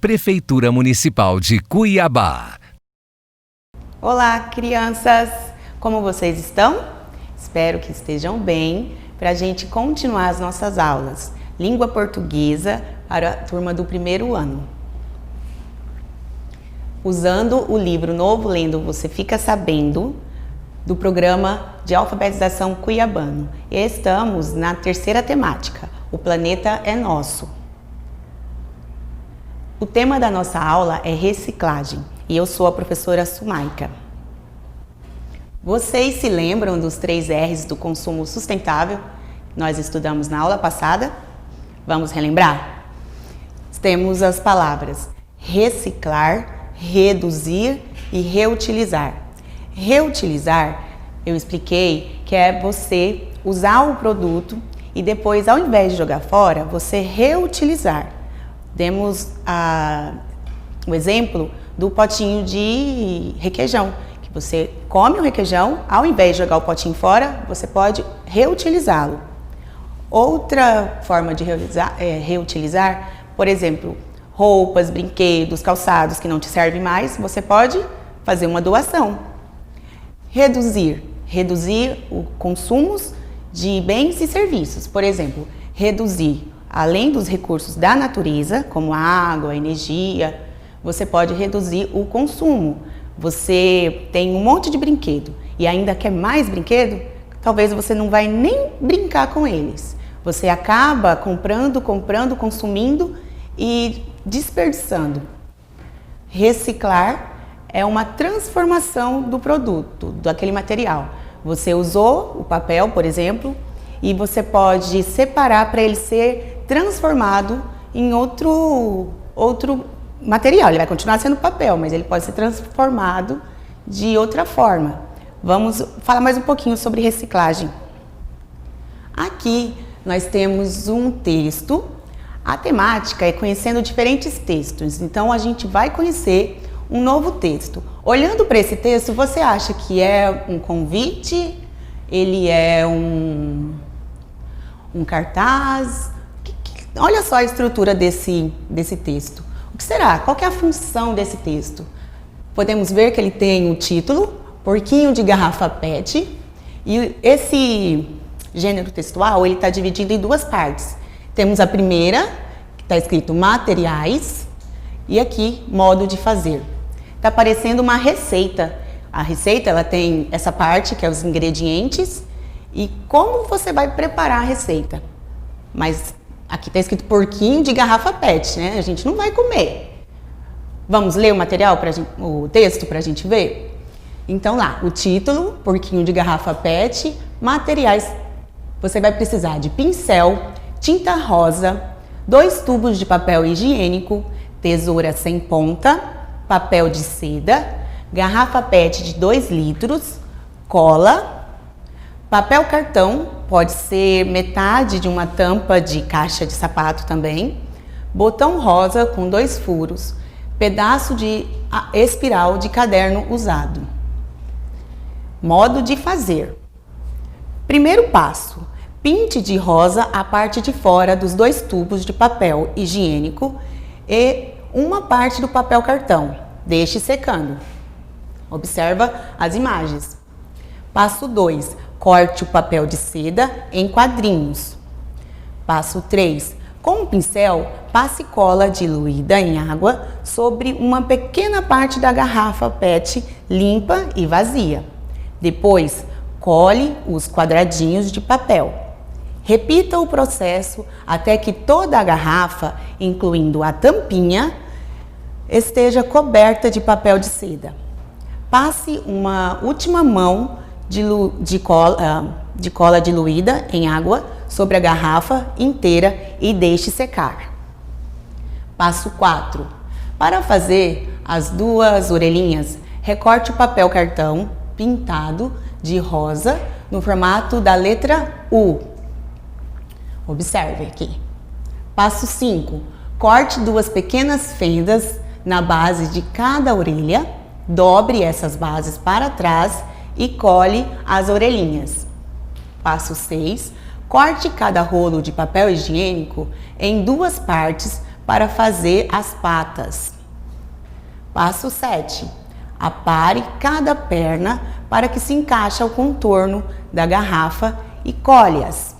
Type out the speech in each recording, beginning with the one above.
Prefeitura Municipal de Cuiabá. Olá, crianças! Como vocês estão? Espero que estejam bem para a gente continuar as nossas aulas. Língua portuguesa para a turma do primeiro ano. Usando o livro Novo Lendo Você Fica Sabendo, do programa de alfabetização cuiabano. Estamos na terceira temática, o planeta é nosso. O tema da nossa aula é reciclagem e eu sou a professora Sumaika. Vocês se lembram dos 3 R's do consumo sustentável que nós estudamos na aula passada? Vamos relembrar? Temos as palavras reciclar, reduzir e reutilizar. Reutilizar, eu expliquei que é você usar o produto e depois, ao invés de jogar fora, você reutilizar. Demos o exemplo do potinho de requeijão, que você come o requeijão, ao invés de jogar o potinho fora, você pode reutilizá-lo. Outra forma de reutilizar, por exemplo, roupas, brinquedos, calçados que não te servem mais, você pode fazer uma doação. Reduzir os consumos de bens e serviços, por exemplo, reduzir além dos recursos da natureza, como a água, a energia, você pode reduzir o consumo. Você tem um monte de brinquedo e ainda quer mais brinquedo, talvez você não vai nem brincar com eles. Você acaba comprando, consumindo e desperdiçando. Reciclar é uma transformação do produto, daquele material. Você usou o papel, por exemplo, e você pode separar para ele ser transformado em outro material. Ele vai continuar sendo papel, mas ele pode ser transformado de outra forma. Vamos falar mais um pouquinho sobre reciclagem. Aqui nós temos um texto. A temática é conhecendo diferentes textos. Então a gente vai conhecer um novo texto. Olhando para esse texto, você acha que é um convite? Ele é um cartaz? Olha só a estrutura desse texto. O que será? Qual que é a função desse texto? Podemos ver que ele tem o título, Porquinho de Garrafa PET, e esse gênero textual ele está dividido em 2 partes. Temos a primeira, que está escrito materiais, e aqui modo de fazer. Está parecendo uma receita. A receita ela tem essa parte que é os ingredientes e como você vai preparar a receita. Mas aqui está escrito porquinho de garrafa PET, né? A gente não vai comer. Vamos ler o texto para a gente ver? Então lá, o título, porquinho de garrafa PET, materiais. Você vai precisar de pincel, tinta rosa, 2 tubos de papel higiênico, tesoura sem ponta, papel de seda, garrafa PET de 2 litros, cola, papel cartão, pode ser metade de uma tampa de caixa de sapato também, botão rosa com 2 furos, pedaço de espiral de caderno usado. Modo de fazer. Primeiro passo, pinte de rosa a parte de fora dos 2 tubos de papel higiênico e uma parte do papel cartão. Deixe secando. Observa as imagens. Passo 2. Corte o papel de seda em quadrinhos. Passo 3. Com o pincel, passe cola diluída em água sobre uma pequena parte da garrafa PET limpa e vazia. Depois, cole os quadradinhos de papel. Repita o processo até que toda a garrafa, incluindo a tampinha, esteja coberta de papel de seda. Passe uma última mão de cola diluída em água sobre a garrafa inteira e deixe secar. Passo 4. Para fazer as 2 orelhinhas, recorte o papel cartão pintado de rosa no formato da letra U. Observe aqui. Passo 5. Corte 2 pequenas fendas na base de cada orelha, dobre essas bases para trás e cole as orelhinhas. Passo 6. Corte cada rolo de papel higiênico em 2 partes para fazer as patas. Passo 7. Apare cada perna para que se encaixe ao contorno da garrafa e colhe-as.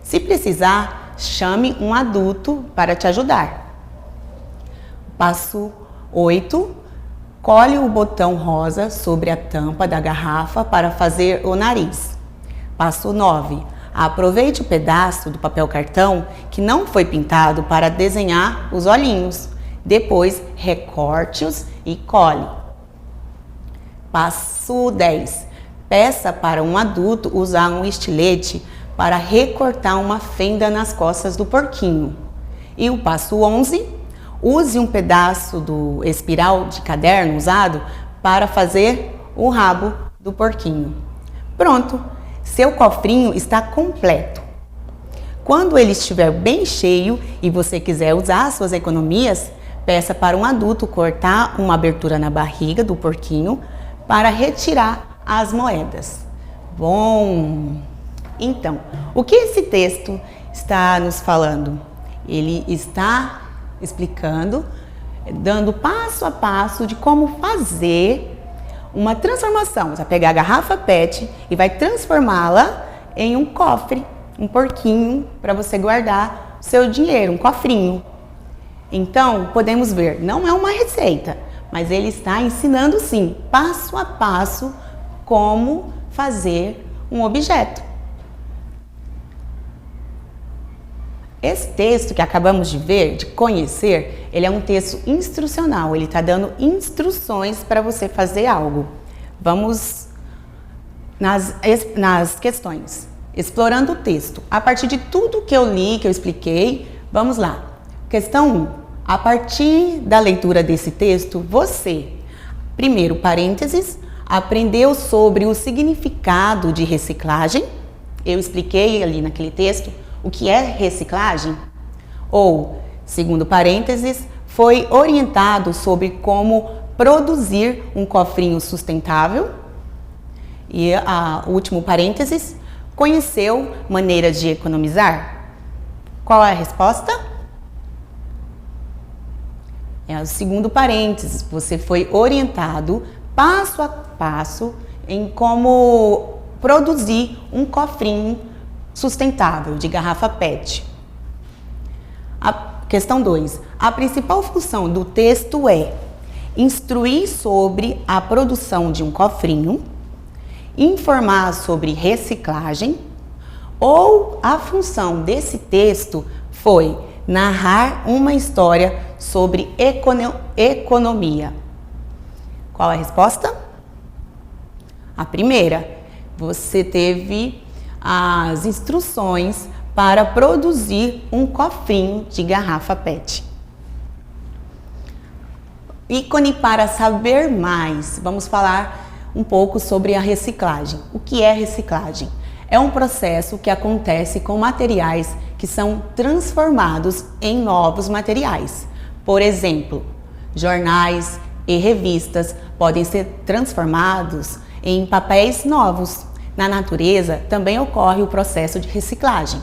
Se precisar, chame um adulto para te ajudar. Passo 8. Colhe o botão rosa sobre a tampa da garrafa para fazer o nariz. Passo 9. Aproveite o pedaço do papel cartão que não foi pintado para desenhar os olhinhos. Depois, recorte-os e cole. Passo 10. Peça para um adulto usar um estilete para recortar uma fenda nas costas do porquinho. E o passo 11. Use um pedaço do espiral de caderno usado para fazer o rabo do porquinho. Pronto! Seu cofrinho está completo. Quando ele estiver bem cheio e você quiser usar suas economias, peça para um adulto cortar uma abertura na barriga do porquinho para retirar as moedas. Bom, então, o que esse texto está nos falando? Ele está explicando, dando passo a passo de como fazer uma transformação. Você vai pegar a garrafa PET e vai transformá-la em um cofre, um porquinho para você guardar seu dinheiro, um cofrinho. Então, podemos ver, não é uma receita, mas ele está ensinando sim, passo a passo, como fazer um objeto. Esse texto que acabamos de ver, de conhecer, ele é um texto instrucional, ele está dando instruções para você fazer algo. Vamos nas questões. Explorando o texto. A partir de tudo que eu li, que eu expliquei, vamos lá. Questão 1. A partir da leitura desse texto, você, primeiro parênteses, aprendeu sobre o significado de reciclagem. Eu expliquei ali naquele texto o que é reciclagem. Ou, segundo parênteses, foi orientado sobre como produzir um cofrinho sustentável. E o último parênteses, conheceu maneiras de economizar? Qual é a resposta? É o segundo parênteses, você foi orientado passo a passo em como produzir um cofrinho sustentável de garrafa PET. A questão 2. A principal função do texto é instruir sobre a produção de um cofrinho, informar sobre reciclagem, ou a função desse texto foi narrar uma história sobre economia. Qual é a resposta? A primeira. Você teve as instruções para produzir um cofrinho de garrafa PET. Ícone para saber mais. Vamos falar um pouco sobre a reciclagem. O que é reciclagem? É um processo que acontece com materiais que são transformados em novos materiais. Por exemplo, jornais e revistas podem ser transformados em papéis novos. Na natureza também ocorre o processo de reciclagem.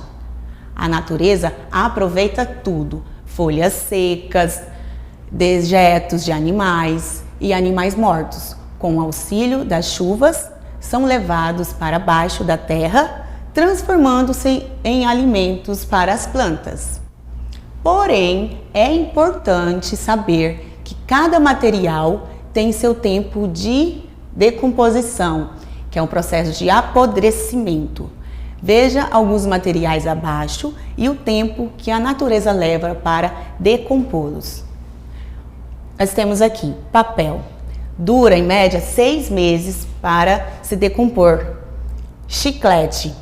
A natureza aproveita tudo: folhas secas, dejetos de animais e animais mortos. Com o auxílio das chuvas, são levados para baixo da terra, transformando-se em alimentos para as plantas. Porém, é importante saber que cada material tem seu tempo de decomposição, que é um processo de apodrecimento. Veja alguns materiais abaixo e o tempo que a natureza leva para decompô-los. Nós temos aqui papel. Dura em média 6 meses para se decompor. Chiclete,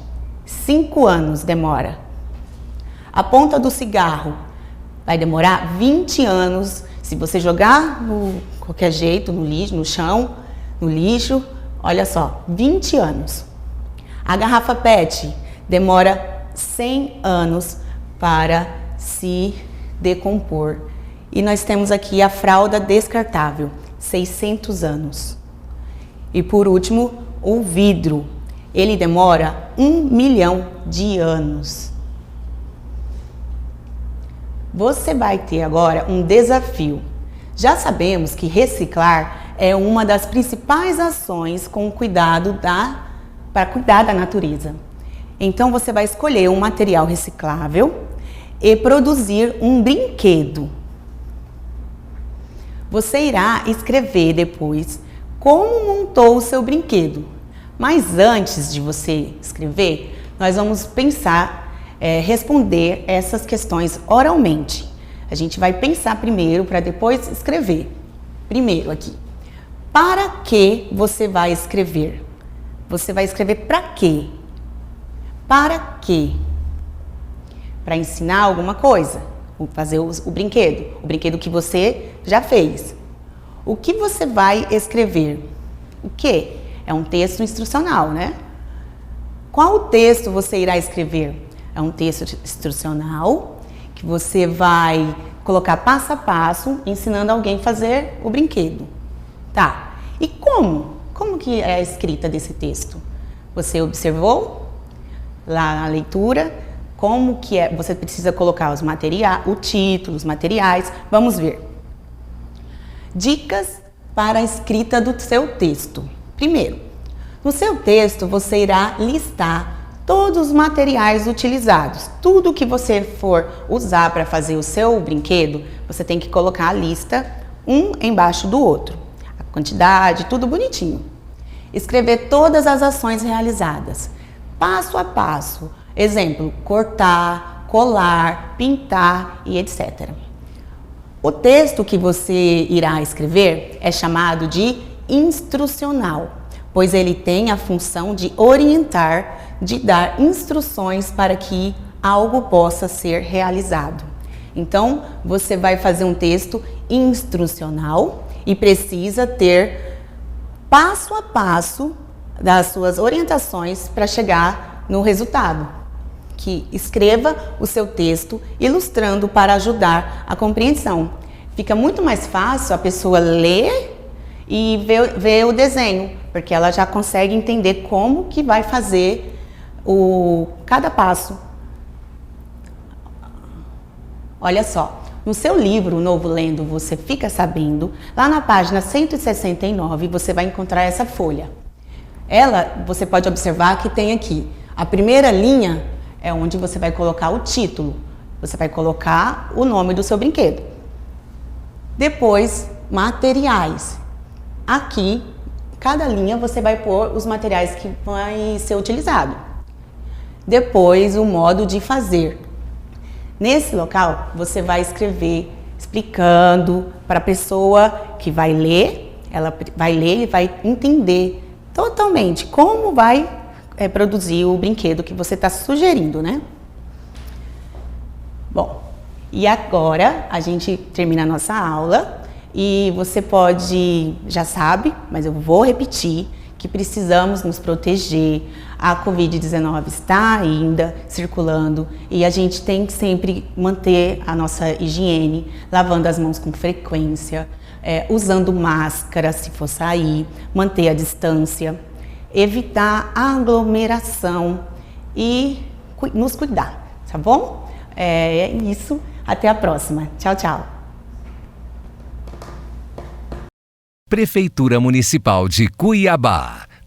5 anos demora. A ponta do cigarro vai demorar 20 anos. Se você jogar no qualquer jeito, no lixo, no chão, no lixo, olha só, 20 anos. A garrafa PET demora 100 anos para se decompor. E nós temos aqui a fralda descartável, 600 anos. E por último, o vidro. Ele demora 1 milhão de anos. Você vai ter agora um desafio. Já sabemos que reciclar é uma das principais ações com cuidado para cuidar da natureza. Então você vai escolher um material reciclável e produzir um brinquedo. Você irá escrever depois como montou o seu brinquedo. Mas antes de você escrever, nós vamos pensar, responder essas questões oralmente. A gente vai pensar primeiro para depois escrever. Primeiro aqui, para que você vai escrever? Você vai escrever para quê? Para quê? Para ensinar alguma coisa, fazer o brinquedo que você já fez. O que você vai escrever? O quê? É um texto instrucional, né? Qual texto você irá escrever? É um texto instrucional que você vai colocar passo a passo, ensinando alguém a fazer o brinquedo. Tá, e como? Como que é a escrita desse texto? Você observou lá na leitura como que é? Você precisa colocar os materiais, o título, os materiais. Vamos ver. Dicas para a escrita do seu texto. Primeiro, no seu texto você irá listar todos os materiais utilizados. Tudo que você for usar para fazer o seu brinquedo, você tem que colocar a lista um embaixo do outro. A quantidade, tudo bonitinho. Escrever todas as ações realizadas, passo a passo. Exemplo, cortar, colar, pintar e etc. O texto que você irá escrever é chamado de instrucional, pois ele tem a função de orientar, de dar instruções para que algo possa ser realizado. Então, você vai fazer um texto instrucional e precisa ter passo a passo das suas orientações para chegar no resultado. Que escreva o seu texto ilustrando para ajudar a compreensão. Fica muito mais fácil a pessoa ler e ver o desenho, porque ela já consegue entender como que vai fazer cada passo. Olha só, no seu livro Novo Lendo Você Fica Sabendo, lá na página 169 você vai encontrar essa folha. Você pode observar que tem aqui, a primeira linha é onde você vai colocar o título, você vai colocar o nome do seu brinquedo. Depois, materiais. Aqui, cada linha você vai pôr os materiais que vai ser utilizado. Depois, o modo de fazer. Nesse local, você vai escrever explicando para a pessoa que vai ler, ela vai ler e vai entender totalmente como vai produzir o brinquedo que você está sugerindo, né? Bom, e agora a gente termina a nossa aula e você já sabe, mas eu vou repetir, que precisamos nos proteger. A Covid-19 está ainda circulando e a gente tem que sempre manter a nossa higiene, lavando as mãos com frequência, usando máscara se for sair, manter a distância, evitar a aglomeração e nos cuidar, tá bom? É isso, até a próxima. Tchau, tchau. Prefeitura Municipal de Cuiabá.